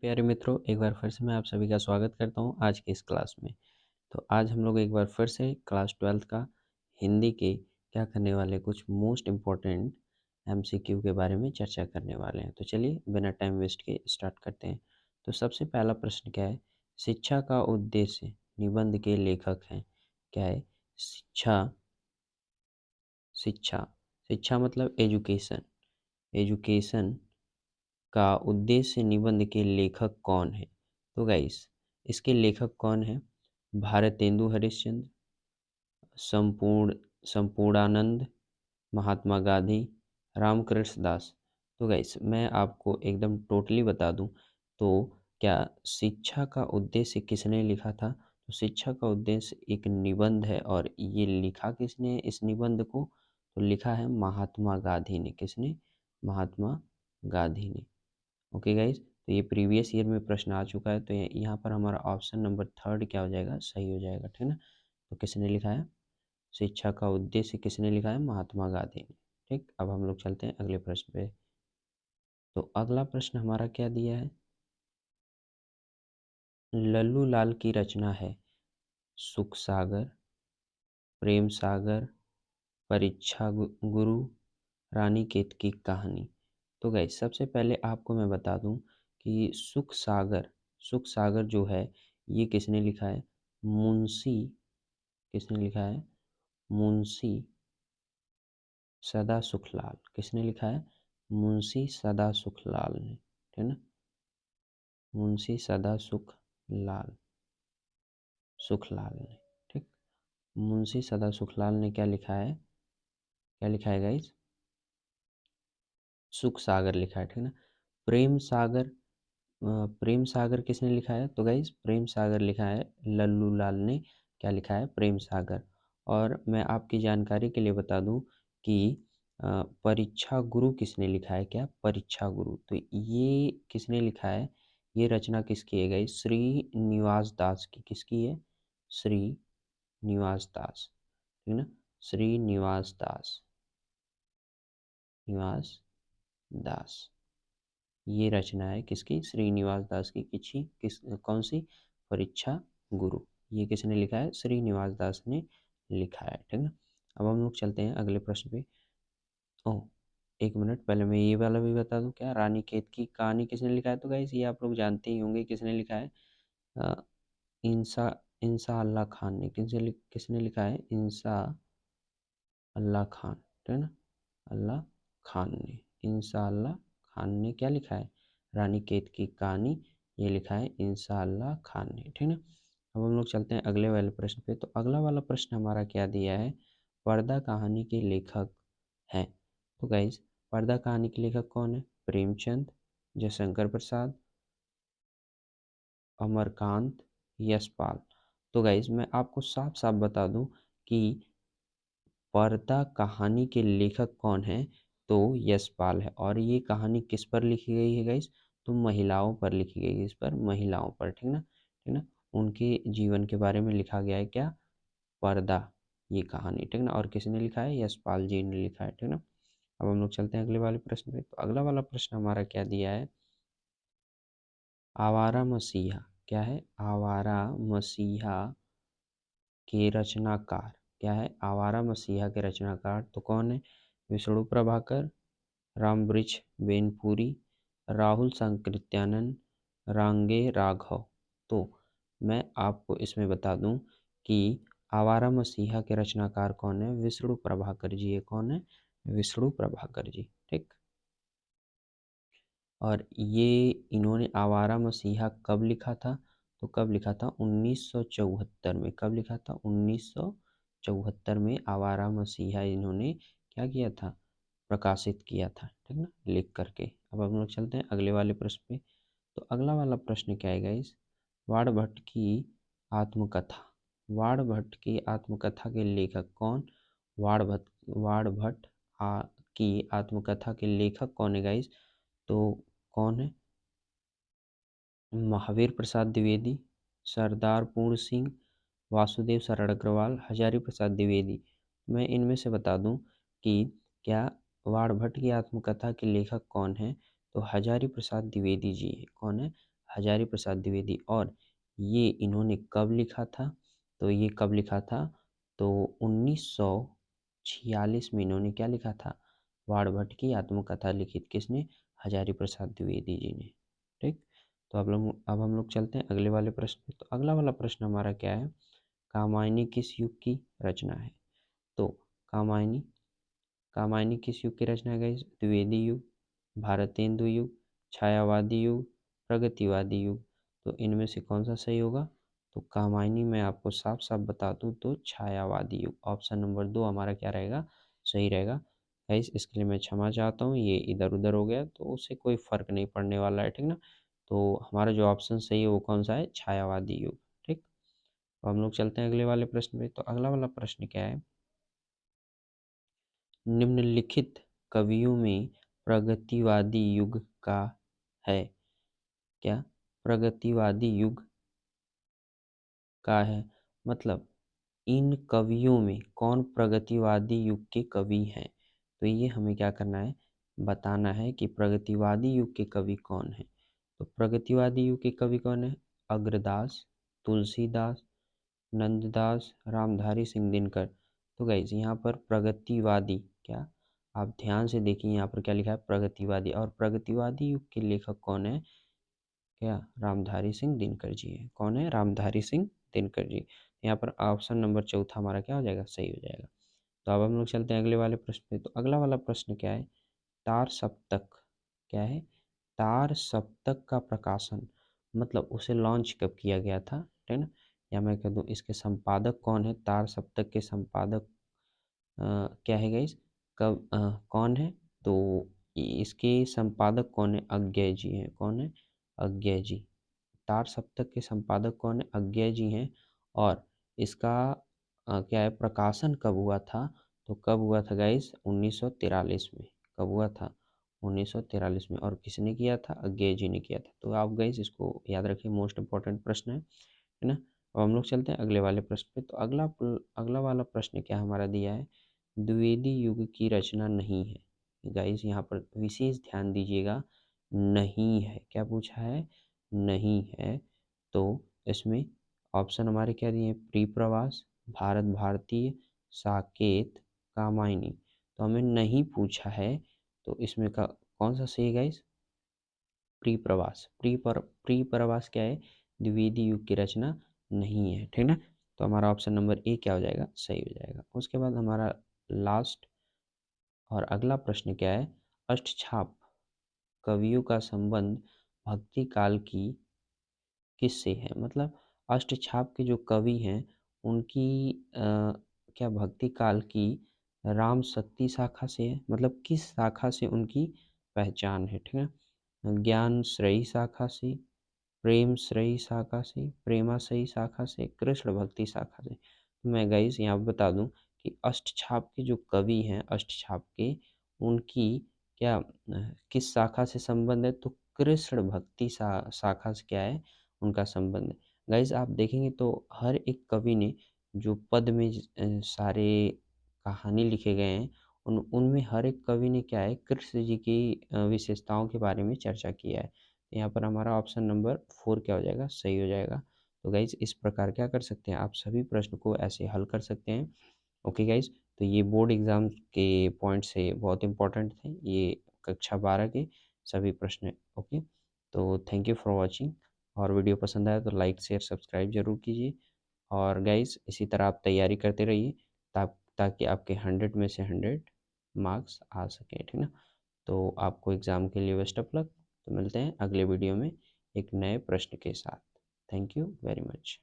प्यारे मित्रों, एक बार फिर से मैं आप सभी का स्वागत करता हूं आज की इस क्लास में। तो आज हम लोग एक बार फिर से क्लास 12th का हिंदी के क्या करने वाले कुछ मोस्ट इम्पोर्टेंट एमसीक्यू के बारे में चर्चा करने वाले हैं। तो चलिए बिना टाइम वेस्ट के स्टार्ट करते हैं। तो सबसे पहला प्रश्न क्या है? शिक्षा का उद्देश्य निबंध के लेखक हैं। क्या है? शिक्षा शिक्षा शिक्षा मतलब एजुकेशन। एजुकेशन का उद्देश्य निबंध के लेखक कौन है? तो गाइस, इसके लेखक कौन है? भारतेंदु हरिश्चंद्र, संपूर्ण संपूर्णानंद, महात्मा गांधी, रामकृष्ण दास। तो गाइस, मैं आपको एकदम टोटली बता दूं तो क्या शिक्षा का उद्देश्य किसने लिखा था? तो शिक्षा का उद्देश्य एक निबंध है, और ये लिखा किसने इस निबंध को? तो लिखा है महात्मा गांधी ने। किसने? महात्मा गांधी ने। ओके गाइज, तो ये प्रीवियस ईयर में प्रश्न आ चुका है, तो यहाँ पर हमारा ऑप्शन नंबर थर्ड क्या हो जाएगा? सही हो जाएगा, ठीक ना। तो किसने लिखा है? शिक्षा का उद्देश्य किसने लिखा है? महात्मा गांधी ने। ठीक, अब हम लोग चलते हैं अगले प्रश्न पे। तो अगला प्रश्न हमारा क्या दिया है? लल्लू लाल की रचना है सुख सागर, प्रेम सागर, परीक्षा गुरु, रानी केत की कहानी। तो गाइस, सबसे पहले आपको मैं बता दूं कि सुख सागर जो है ये किसने लिखा है? मुंशी किसने लिखा है? मुंशी सदा सुखलाल। किसने लिखा है? मुंशी सदा सुखलाल ने, ठीक ना। मुंशी सदा सुखलाल ने, ठीक। मुंशी सदा सुखलाल ने क्या लिखा है? क्या लिखा है गाइस? सुख सागर लिखा है, ठीक ना। प्रेम सागर, प्रेम सागर किसने लिखा है? तो गाइस, प्रेम सागर लिखा है लल्लू लाल ने। क्या लिखा है? प्रेम सागर। और मैं आपकी जानकारी के लिए बता दूं कि परीक्षा गुरु किसने लिखा है? क्या? परीक्षा गुरु। तो ये किसने लिखा है? ये रचना किसकी है गाइस? श्री निवास दास की। किसकी है? श्री निवास दास, ठीक ना। श्री निवास दास, ये रचना है किसकी? श्रीनिवास दास की। कौन सी? परीक्षा गुरु। ये किसने लिखा है? श्रीनिवास दास ने लिखा है, ठीक ना। अब हम लोग चलते हैं अगले प्रश्न पे। ओह, एक मिनट, पहले मैं ये वाला भी बता दूं। क्या रानी खेत की कहानी किसने लिखा है? तो गाइस, ये आप लोग जानते ही होंगे किसने लिखा है। अ, इंसा इंसा अल्लाह खान ने। किसने लिखा है? इंसा अल्लाह खान, ठीक ना। अल्लाह खान ने, इंसा अल्लाह खान ने क्या लिखा है? रानी केत की कहानी। ये लिखा है इंसा अल्लाह खान ने, ठीक ना। अब हम लोग चलते हैं अगले वाले प्रश्न पे। तो अगला वाला प्रश्न हमारा क्या दिया है? पर्दा कहानी के लेखक हैं। तो गाइज, पर्दा कहानी के लेखक कौन है? प्रेमचंद, जयशंकर प्रसाद, अमरकांत, यशपाल। तो गाइज, मैं आपको साफ साफ बता दूं कि पर्दा कहानी के लेखक कौन है? तो यशपाल है। और ये कहानी किस पर लिखी गई है गाइस? तो महिलाओं पर लिखी गई है। इस पर महिलाओं पर, ठीक ना, ठीक ना। उनके जीवन के बारे में लिखा गया है। क्या? पर्दा, ये कहानी, ठीक ना। और किसने लिखा है? यशपाल जी ने लिखा है, ठीक ना। अब हम लोग चलते हैं अगले वाले प्रश्न पे। तो अगला वाला प्रश्न हमारा क्या दिया है? आवारा मसीहा। क्या है? आवारा मसीहा के रचनाकार। क्या है? आवारा मसीहा के रचनाकार तो कौन है? विष्णु प्रभाकर, रामवृक्ष बेनपुरी, राहुल संकृत्यानंद, रांगे राघव। तो मैं आपको इसमें बता दूं कि आवारा मसीहा के रचनाकार कौन है? विष्णु प्रभाकर जी। ये कौन है? विष्णु प्रभाकर जी, ठीक। और ये इन्होंने आवारा मसीहा कब लिखा था? तो कब लिखा था? 1974 में। कब लिखा था? 1974 में आवारा मसीहा इन्होंने क्या किया था? प्रकाशित किया था, ठीक ना, लिख करके। अब हम लोग चलते हैं अगले वाले प्रश्न पे। तो अगला वाला प्रश्न क्या है गाइस? वाणभट्ट की आत्मकथा। वाणभट्ट की आत्मकथा के लेखक कौन? वाणभट्ट वाणभट्ट की आत्मकथा के लेखक कौन है गाइस? तो कौन है? महावीर प्रसाद द्विवेदी, सरदार पूर्ण सिंह, वासुदेव शरण अग्रवाल, हजारी प्रसाद द्विवेदी। मैं इनमें से बता दूं कि क्या वाणभट्ट की आत्मकथा के लेखक कौन है? तो हजारी प्रसाद द्विवेदी जी है। कौन है? हजारी प्रसाद द्विवेदी। और ये इन्होंने कब लिखा था? तो ये कब लिखा था? तो 1946 में इन्होंने क्या लिखा था? वाणभट्ट की आत्मकथा लिखित किसने? हजारी प्रसाद द्विवेदी जी ने। ठीक, तो अब हम लोग चलते हैं अगले वाले प्रश्न पे। तो अगला वाला प्रश्न हमारा क्या है? कामायनी किस युग की रचना है? तो कामायनी कामायनी किस युग की रचना है गाइस? द्विवेदी युग, भारतेंदु युग, छायावादी युग, प्रगतिवादी युग। तो इनमें से कौन सा सही होगा? तो कामायनी मैं आपको साफ साफ बता दूं तो छायावादी युग, ऑप्शन नंबर 2 हमारा क्या रहेगा? सही रहेगा। गाइस इसके लिए मैं क्षमा चाहता हूँ, ये इधर उधर हो गया तो उससे कोई फर्क नहीं पड़ने वाला है, ठीक ना। तो हमारा जो ऑप्शन सही है वो कौन सा है? छायावादी युग। ठीक, तो हम लोग चलते हैं अगले वाले प्रश्न पे। तो अगला वाला प्रश्न क्या है? निम्नलिखित कवियों में प्रगतिवादी युग का है क्या? प्रगतिवादी युग का है, मतलब इन कवियों में कौन प्रगतिवादी युग के कवि हैं? तो ये हमें क्या करना है? बताना है कि प्रगतिवादी युग के कवि कौन हैं। तो प्रगतिवादी युग के कवि कौन है? अग्रदास, तुलसीदास, नंददास, रामधारी सिंह दिनकर। तो गाइज यहाँ पर प्रगतिवादी क्या, आप ध्यान से देखिए यहाँ पर क्या लिखा है? प्रगतिवादी। और प्रगतिवादी युग के लेखक कौन है? क्या? रामधारी सिंह दिनकर जी है। कौन है? रामधारी सिंह दिनकर जी। यहाँ पर ऑप्शन नंबर चौथा हमारा क्या हो जाएगा? सही हो जाएगा। तो अब हम लोग चलते हैं अगले वाले प्रश्न पे। तो अगला वाला प्रश्न क्या है? तार सप्तक क्या है? तार सप्तक का प्रकाशन, मतलब उसे लॉन्च कब किया गया था, ठीक ना। या मैं कह दूँ इसके संपादक कौन है? तार सप्तक के संपादक क्या है गाइस? कब कौन है? तो इसके संपादक कौन है? अज्ञय जी हैं। कौन है? अज्ञय जी। तार सप्तक के संपादक कौन है? अज्ञय जी हैं। और इसका क्या है, प्रकाशन कब हुआ था? तो कब हुआ था गाइस? 1943 में। कब हुआ था? 1943 में। और किसने किया था? अज्ञय जी ने किया था। तो आप गाइस इसको याद रखिए, मोस्ट इंपॉर्टेंट प्रश्न है ना। अब हम लोग चलते हैं अगले वाले प्रश्न पे। तो अगला वाला प्रश्न क्या हमारा दिया है? द्विवेदी युग की रचना नहीं है। गाइस यहाँ पर विशेष ध्यान दीजिएगा, नहीं है। क्या पूछा है? नहीं है। तो इसमें ऑप्शन हमारे क्या दिए हैं? प्री प्रवास, भारत भारतीय, साकेत, कामायनी। तो हमें नहीं पूछा है, तो इसमें का कौन सा सही है गाइस? प्री प्रवास। प्री प्रवास क्या है? द्विवेदी युग की रचना नहीं है, ठीक ना। तो हमारा ऑप्शन नंबर ए क्या हो जाएगा? सही हो जाएगा। उसके बाद हमारा लास्ट और अगला प्रश्न क्या है? अष्टछाप कवियों का संबंध भक्ति काल की किससे है? मतलब अष्टछाप के जो कवि हैं उनकी क्या भक्ति काल की राम शक्ति शाखा से है? मतलब किस शाखा से उनकी पहचान है, ठीक है। ज्ञान श्रेयी शाखा से, प्रेम श्रेयी शाखा से, प्रेमाश्रयी शाखा से, कृष्ण भक्ति शाखा से। तो मैं गाइस यहाँ पे बता दूं कि अष्टछाप के जो कवि हैं, अष्टछाप के, उनकी क्या किस शाखा से संबंध है? तो कृष्ण भक्ति शाखा से क्या है? उनका संबंध है। गाइस आप देखेंगे तो हर एक कवि ने जो पद में सारे कहानी लिखे गए हैं, उनमें हर एक कवि ने क्या है? कृष्ण जी की विशेषताओं के बारे में चर्चा किया है। यहाँ पर हमारा ऑप्शन नंबर 4 क्या हो जाएगा? सही हो जाएगा। तो गाइज इस प्रकार क्या कर सकते हैं, आप सभी प्रश्न को ऐसे हल कर सकते हैं। ओके गाइज, तो ये बोर्ड एग्जाम के पॉइंट से बहुत इंपॉर्टेंट थे, ये कक्षा 12 के सभी प्रश्न। ओके, तो थैंक यू फॉर वॉचिंग। और वीडियो पसंद आया तो लाइक शेयर सब्सक्राइब जरूर कीजिए। और गाइज इसी तरह आप तैयारी करते रहिए ताकि आपके 100 में से 100 मार्क्स आ सकें, ठीक ना। तो आपको एग्ज़ाम के लिए बेस्ट ऑफ लक। तो मिलते हैं अगले वीडियो में एक नए प्रश्न के साथ। Thank you very much.